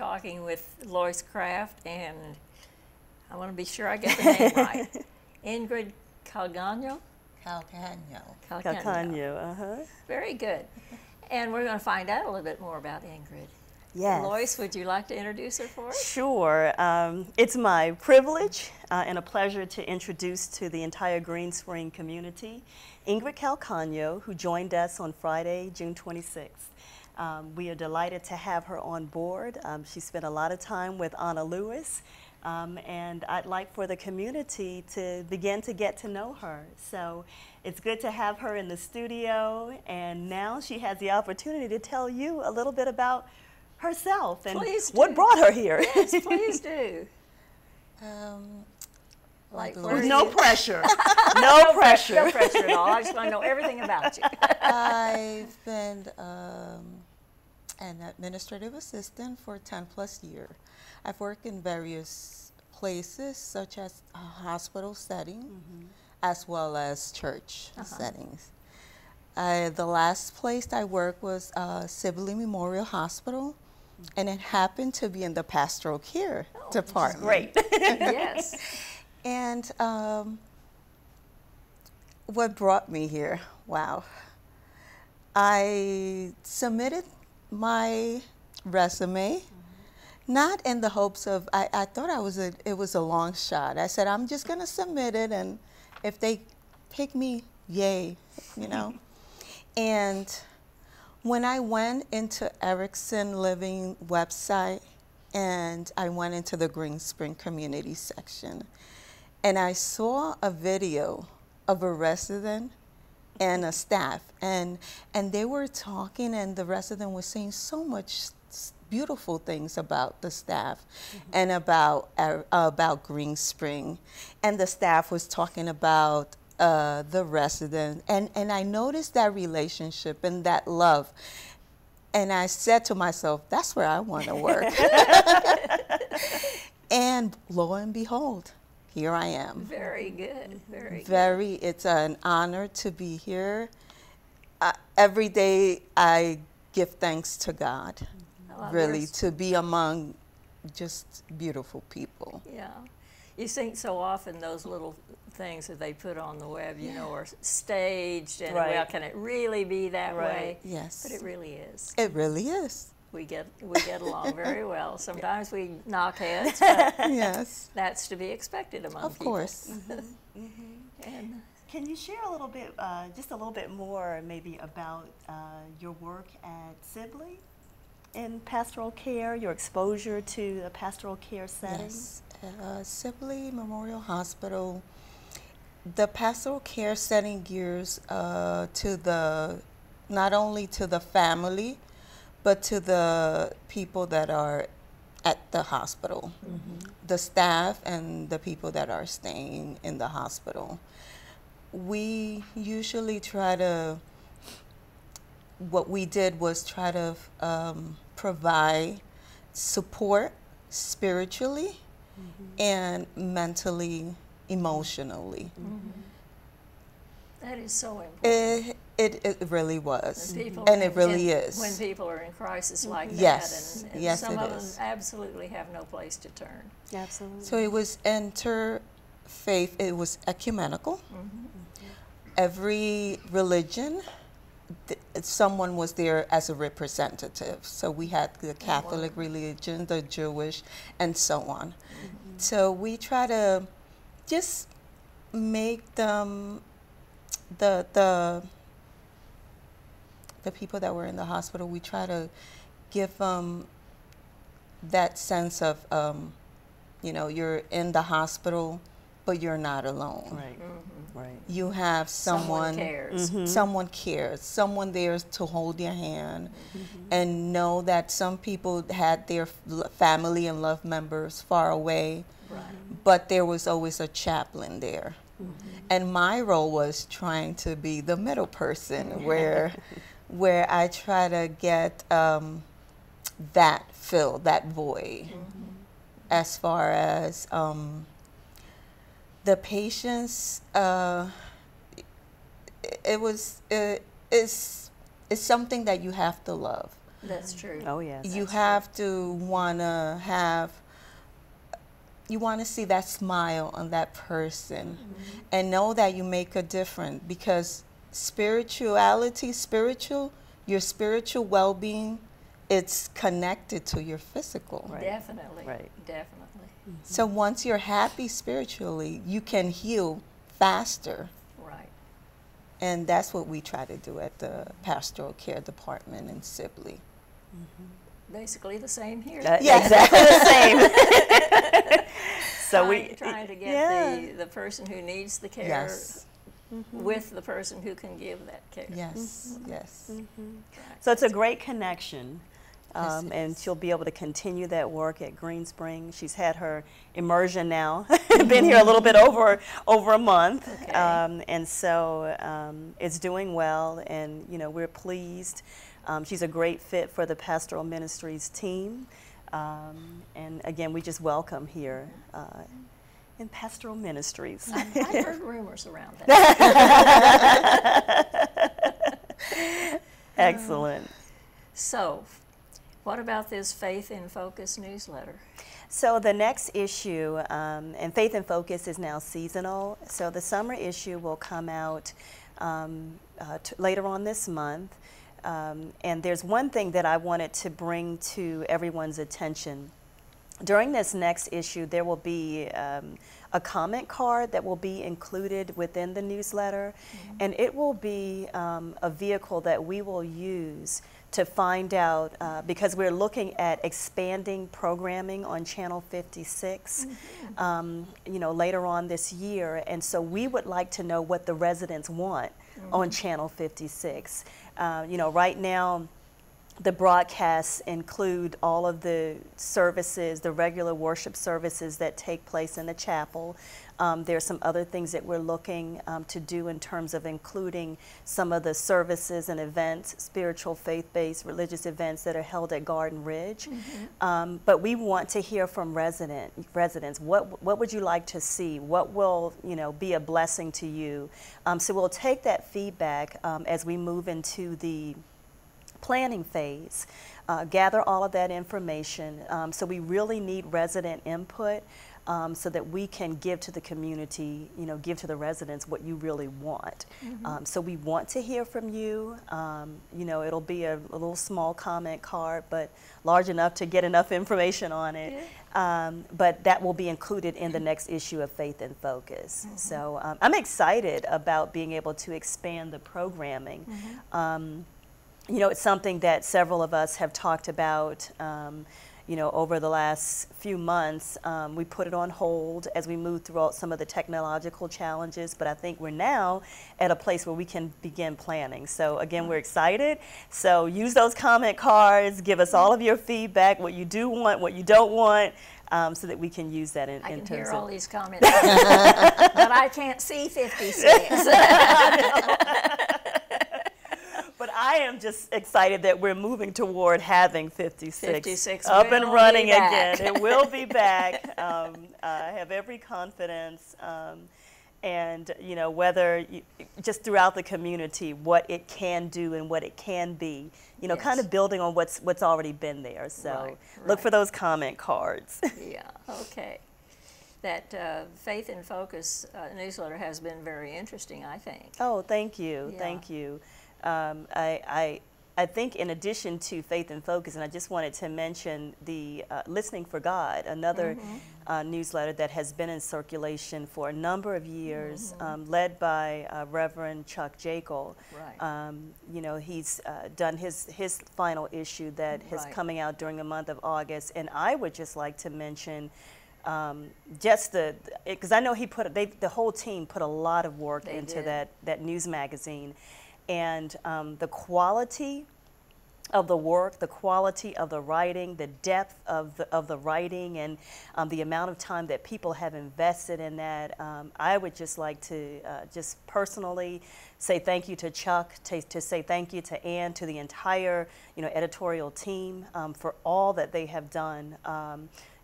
talking with Lois Kraft, and I want to be sure I get the name right. Ingrid Calcagno? Calcagno, Very good. And we're going to find out a little bit more about Ingrid. Yes. Lois, would you like to introduce her for us? Sure. It's my privilege and a pleasure to introduce to the entire Green Spring community Ingrid Calcagno, who joined us on Friday, June 26th. We are delighted to have her on board. She spent a lot of time with Anna Lewis, and I'd like for the community to begin to get to know her. So it's good to have her in the studio, and now she has the opportunity to tell you a little bit about herself and what brought her here. Yes, please do. With no pressure. No pressure. No pressure at all. I just want to know everything about you. I've been an administrative assistant for 10+ years. I've worked in various places, such as a hospital setting, as well as church settings. The last place I worked was Sibley Memorial Hospital, and it happened to be in the pastoral care department. Great. Yes. And what brought me here? Wow. I submitted my resume, not in the hopes of, I thought it was a long shot. I said, I'm just going to submit it, and if they pick me, yay, you know. And when I went into Erickson Living website, and I went into the Green Spring community section, and I saw a video of a resident and a staff, and they were talking, and the resident was saying so much beautiful things about the staff and about Green Spring, and the staff was talking about the resident, and I noticed that relationship and that love, and I said to myself, that's where I want to work. And lo and behold, here I am. Very good, very good. It's an honor to be here. Every day I give thanks to God, really, to be among just beautiful people. Yeah. You think so often those little things that they put on the web, you know, are staged, and well, can it really be that way? Yes. But it really is. It really is. We get along very well. Sometimes we knock heads, but yes, that's to be expected among people. Of course. And can you share a little bit, just a little bit more maybe about your work at Sibley in pastoral care, your exposure to the pastoral care setting? Yes. Sibley Memorial Hospital, the pastoral care setting gears to the, not only to the family, but to the people that are at the hospital, the staff and the people that are staying in the hospital. We usually try to, what we did was try to provide support spiritually and mentally, emotionally. that is so important. It really was, And it really is. When people are in crisis like yes. that, and yes, some it of is. them absolutely have no place to turn. Absolutely. So it was interfaith, it was ecumenical. Every religion, someone was there as a representative. So we had the Catholic religion, the Jewish, and so on. So we try to just make them, the people that were in the hospital, we try to give them that sense of, you know, you're in the hospital, but you're not alone. Right. Right. You have someone cares. Someone cares, someone there to hold your hand, and know that some people had their family and loved members far away, but there was always a chaplain there. And my role was trying to be the middle person, where I try to get that fill, that void, as far as the patients. It's something that you have to love. That's true. Oh, yes. You have to want to have, you want to see that smile on that person and know that you make a difference, because spirituality, your spiritual well-being, it's connected to your physical. Right. Definitely. Right. Definitely. So once you're happy spiritually, you can heal faster. Right. And that's what we try to do at the Pastoral Care Department in Sibley. Basically the same here. Yeah. Exactly the same. So trying to get the person who needs the care Yes. with the person who can give that care. Yes, yes. So it's a great connection, Yes, it and is. she'll be able to continue that work at Green Spring. She's had her immersion now, been here a little bit over a month, Okay. and so it's doing well, and we're pleased. She's a great fit for the Pastoral Ministries team, and again, we just welcome here in Pastoral Ministries. I've heard rumors around that. Excellent. So, what about this Faith in Focus newsletter? So the next issue, and Faith in Focus is now seasonal, so the summer issue will come out later on this month. And there's one thing that I wanted to bring to everyone's attention. During this next issue, there will be a comment card that will be included within the newsletter, and it will be a vehicle that we will use to find out, because we're looking at expanding programming on Channel 56, later on this year, and so we would like to know what the residents want on Channel 56. Right now, the broadcasts include all of the services, the regular worship services that take place in the chapel. There's some other things that we're looking to do in terms of including some of the services and events, spiritual, faith-based, religious events that are held at Garden Ridge. But we want to hear from residents. What would you like to see? What will be a blessing to you? So we'll take that feedback as we move into the planning phase, gather all of that information. So we really need resident input so that we can give to the community, give to the residents what you really want. So we want to hear from you. It'll be a little small comment card, but large enough to get enough information on it. But that will be included in the next issue of Faith in Focus. So I'm excited about being able to expand the programming. It's something that several of us have talked about, over the last few months. We put it on hold as we move through some of the technological challenges, but I think we're now at a place where we can begin planning. So again, we're excited. So use those comment cards, give us all of your feedback, what you do want, what you don't want, so that we can use that in I can terms hear of all these comments, but I can't see 56. But I am just excited that we're moving toward having 56 up and will running be back. again. It will be back. I have every confidence. And whether just throughout the community, what it can do and what it can be, Yes. kind of building on what's already been there. So look for those comment cards. Yeah, okay. That Faith in Focus newsletter has been very interesting, I think. Oh, thank you. Yeah. Thank you. I think in addition to Faith in Focus, and I just wanted to mention the Listening for God, another newsletter that has been in circulation for a number of years, led by Reverend Chuck Jekyll. Right. He's done his final issue that is coming out during the month of August, and I would just like to mention because I know the whole team put a lot of work into that news magazine. And the quality of the work, the quality of the writing, the depth of the writing, and the amount of time that people have invested in that, I would just like to just personally say thank you to Chuck, to say thank you to Ann, to the entire editorial team for all that they have done.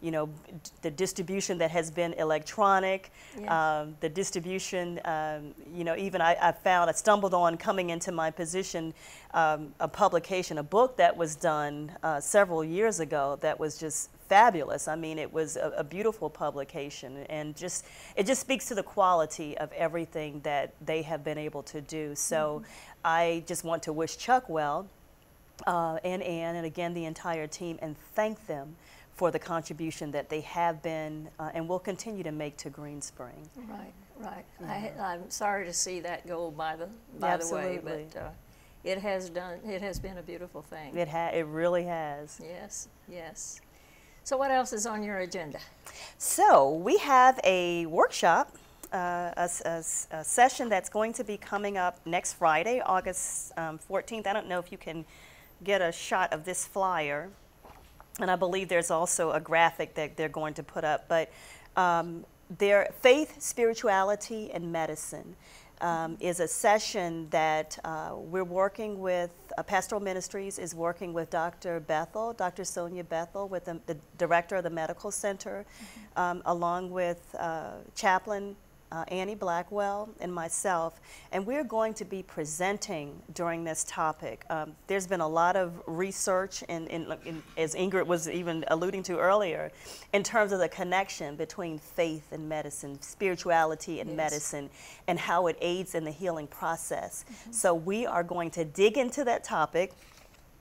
you know, the distribution that has been electronic, Yes. the distribution, you know, even I stumbled on coming into my position, a publication, a book that was done several years ago that was just fabulous. I mean, it was a beautiful publication, and it just speaks to the quality of everything that they have been able to do. So I just want to wish Chuck well, and Ann, and again the entire team, and thank them for the contribution that they have been and will continue to make to Greenspring. Right, right. I'm sorry to see that go by the Absolutely. way, but it has been a beautiful thing. It really has. Yes, yes. So what else is on your agenda? So we have a workshop, a session that's going to be coming up next Friday, August 14th. I don't know if you can get a shot of this flyer. And I believe there's also a graphic that they're going to put up. But their faith, spirituality, and medicine is a session that we're working with, Pastoral Ministries is working with Dr. Bethel, Dr. Sonia Bethel, with the director of the medical center, along with Chaplain Annie Blackwell and myself, and we're going to be presenting during this topic. There's been a lot of research, as Ingrid was even alluding to earlier, in terms of the connection between faith and medicine, spirituality and medicine, and how it aids in the healing process. So we are going to dig into that topic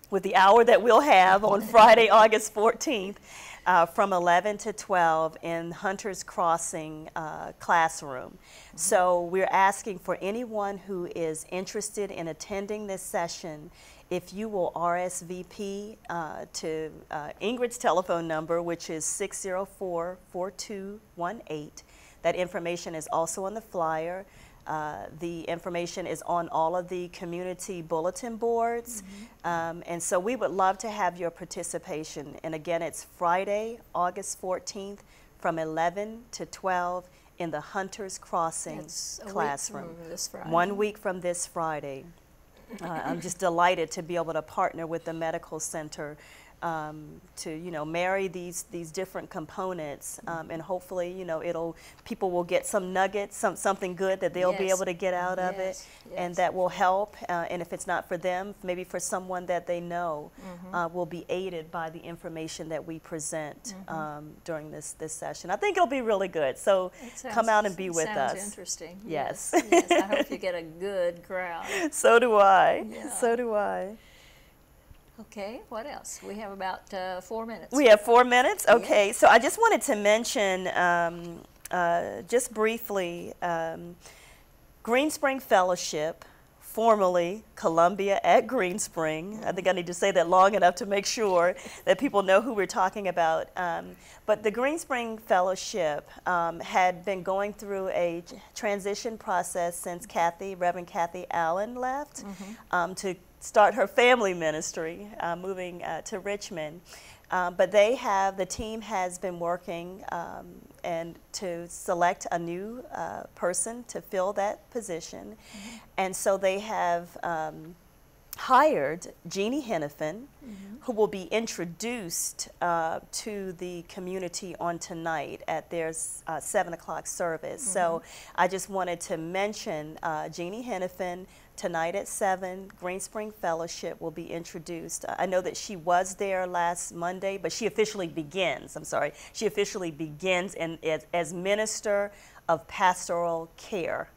with the hour that we'll have on Friday, August 14th. From 11 to 12 in Hunter's Crossing classroom. So we're asking for anyone who is interested in attending this session, if you will RSVP to Ingrid's telephone number, which is 604-4218. That information is also on the flyer. The information is on all of the community bulletin boards. And so we would love to have your participation. And again, it's Friday, August 14th from 11 to 12 in the Hunter's Crossing classroom. 1 week from this Friday. I'm just delighted to be able to partner with the medical center to marry these different components, and hopefully people will get some nuggets, something good that they'll be able to get out of it, and that will help. And if it's not for them, maybe for someone that they know, will be aided by the information that we present during this session. I think it'll be really good. So come out and be with us. Sounds interesting. Yes. Yes. I hope you get a good crowd. So do I. Yeah. So do I. Okay, what else? We have about 4 minutes. We have 4 minutes? Okay, so I just wanted to mention, just briefly, Greenspring Fellowship, formerly Columbia at Greenspring. I think I need to say that long enough to make sure that people know who we're talking about. But the Greenspring Fellowship had been going through a transition process since Reverend Kathy Allen left to start her family ministry, moving to Richmond. But the team has been working and to select a new person to fill that position. And so they have hired Jeannie Hennepin, who will be introduced to the community on tonight at their 7 o'clock service. So I just wanted to mention Jeannie Hennepin. Tonight at 7, Greenspring Fellowship will be introduced. I know that she was there last Monday, but she officially begins, she officially begins as Minister of Pastoral Care.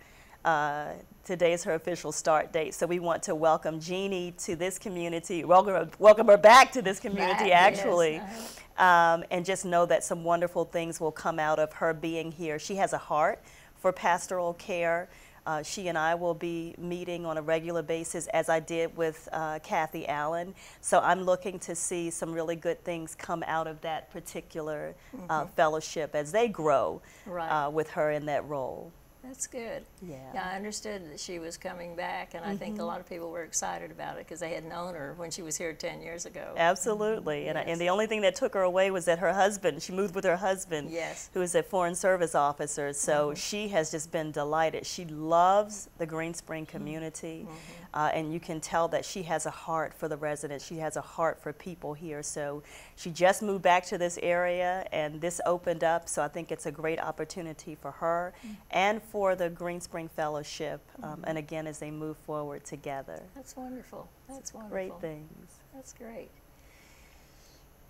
Today is her official start date. So we want to welcome Jeannie to this community, welcome her back to this community, actually. Yes. And just know that some wonderful things will come out of her being here. She has a heart for pastoral care. She and I will be meeting on a regular basis, as I did with Kathy Allen. So I'm looking to see some really good things come out of that particular fellowship as they grow with her in that role. That's good. Yeah. Yeah, I understood that she was coming back, and I think a lot of people were excited about it because they had known her when she was here 10 years ago. Absolutely. And the only thing that took her away was that her husband, she moved with her husband, Yes. who is a Foreign Service officer. So she has just been delighted. She loves the Green Spring community, and you can tell that she has a heart for the residents. She has a heart for people here. So she just moved back to this area, and this opened up. So I think it's a great opportunity for her and for the Green Spring Fellowship, and again, as they move forward together. That's wonderful. That's wonderful. Great things. That's great.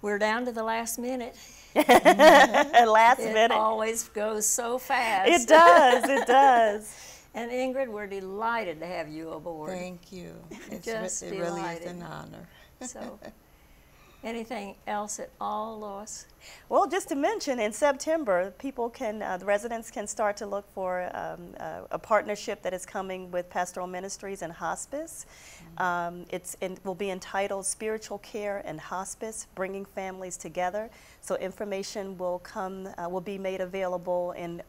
We're down to the last minute. Last It minute. always goes so fast. It does, it does. And Ingrid, we're delighted to have you aboard. Thank you. Just It really is delighted. an honor. So, anything else at all, Lois? Well, just to mention, in September, people can, the residents can start to look for a partnership that is coming with Pastoral Ministries and Hospice. It will be entitled Spiritual Care and Hospice, Bringing Families Together. So information will will be made available in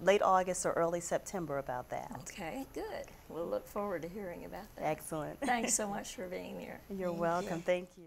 late August or early September about that. Okay, good. We'll look forward to hearing about that. Excellent. Thanks so much for being here. You're welcome. Thank you.